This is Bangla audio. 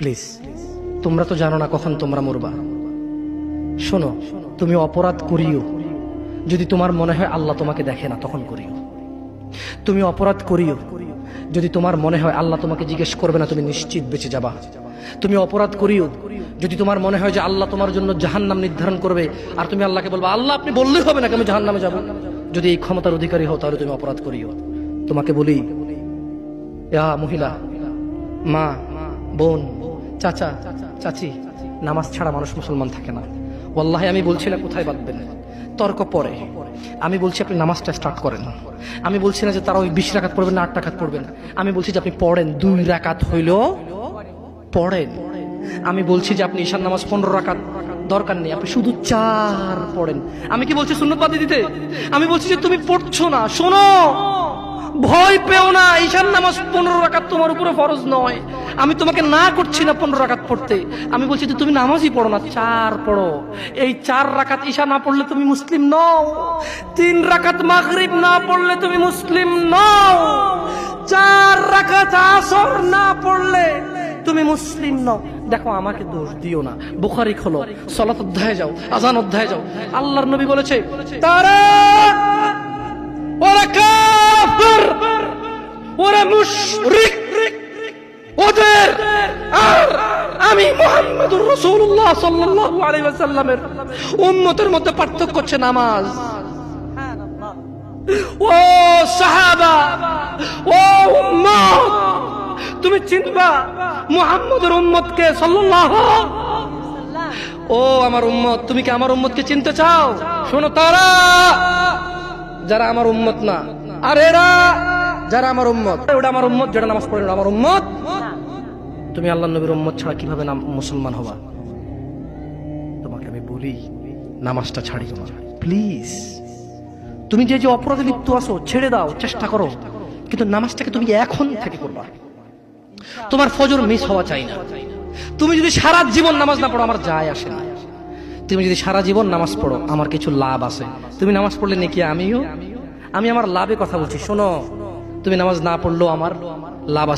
প্লিজ, তোমরা তো জানো না কখন তোমরা মরবা। শোনো, তুমি অপরাধ করিও যদি তোমার মনে হয় আল্লাহ তোমাকে দেখে না, তখন করিও। তুমি অপরাধ করিও যদি তোমার মনে হয় আল্লাহ তোমাকে জিজ্ঞেস করবে না, তুমি নিশ্চিত বেঁচে যাবা। তুমি অপরাধ করিও যদি তোমার মনে হয় যে আল্লাহ তোমার জন্য জাহান্নাম নির্ধারণ করবে, আর তুমি আল্লাহকে বলবা আল্লাহ আপনি বললেই হবে না আমি জাহান্নামে যাব। যদি এই ক্ষমতার অধিকারী হও তাহলে তুমি অপরাধ করিও। তোমাকে বলি, মহিলা, মা, বোন, চাচা, চাচি, নামাজ ছাড়া মানুষ মুসলমান থাকে না। ওয়াল্লাহি আমি বলছি না কোথায় বাঁধবেন, তর্ক পরে। আমি বলছি আপনি নামাজটা স্টার্ট করেন। আমি বলছি না যে তারা ওই 20 রাকাত পড়বেন না 8 রাকাত পড়বেন। আমি বলছি যে আপনি পড়েন, 2 রাকাত হইলেও পড়েন। আমি বলছি যে আপনি ঈশার নামাজ 15 রাকাত দরকার নেই, আপনি শুধু 4 পড়েন। আমি কি বলছি সুন্নত বাদ দিতে? আমি বলছি যে তুমি পড়ছো না, শোনো, ভয় পেও না, ঈশার নামাজ 15 রাকাত তোমার উপরে ফরজ নয়। আমি তোমাকে না করছি না 15 রাকাত পড়তে। আমি বলছি যে তুমি নামাজই পড়ো না, 4 পড়ো। এই 4 রাকাত ঈশা না পড়লে তুমি মুসলিম নও। 3 রাকাত মাগরিব না পড়লে তুমি মুসলিম নও। 4 রাকাত আসর না পড়লে তুমি মুসলিম নও। দেখো, আমাকে দোষ দিও না। বুখারী খোলো, সালাত অধ্যায়ে যাও, আযান অধ্যায়ে যাও। আল্লাহর নবী বলেছে তারা ওরা কাফির, ওরা মুশরিক, ওদের আর আমি মুহাম্মদুর রাসূলুল্লাহ সাল্লাল্লাহু আলাইহি ওয়াসাল্লামের উম্মতের মধ্যে পার্থক্য হচ্ছে নামাজ। ও সাহাবা, ও উম্মত, তুমি চিনবা মুহাম্মদের উম্মতকে সাল্লাল্লাহু। ও আমার উম্মত, তুমি কি আমার উম্মতকে চিনতে চাও? শোনো, তারা যারা আমার উম্মত না, আর এরা যারা আমার উম্মত। ওটা আমার উম্মত যেটা নামাজ পড়ে আমার উম্মত। তুমি আল্লাহর নবীর উম্মত ছাড়া কিভাবে মুসলমান হবা? তোমাকে আমি বলি, নামাজটা ছাড়িও না প্লিজ। তুমি যে যে অপরাধে লিপ্ত আছো ছেড়ে দাও, চেষ্টা করো, কিন্তু নামাজটাকে তুমি এখন থেকে করবা। তোমার ফজর মিস হওয়া চাই না। তুমি যদি সারা জীবন নামাজ না পড়ো আমার যায় আসে না। তুমি যদি সারা জীবন নামাজ পড়ো আমার কিছু লাভ আছে। তুমি নামাজ পড়লে নাকি আমি আমার লাভে কথা বলছি। শোনো, তুমি নামাজ না পড়লেও আমার লাভ আছে।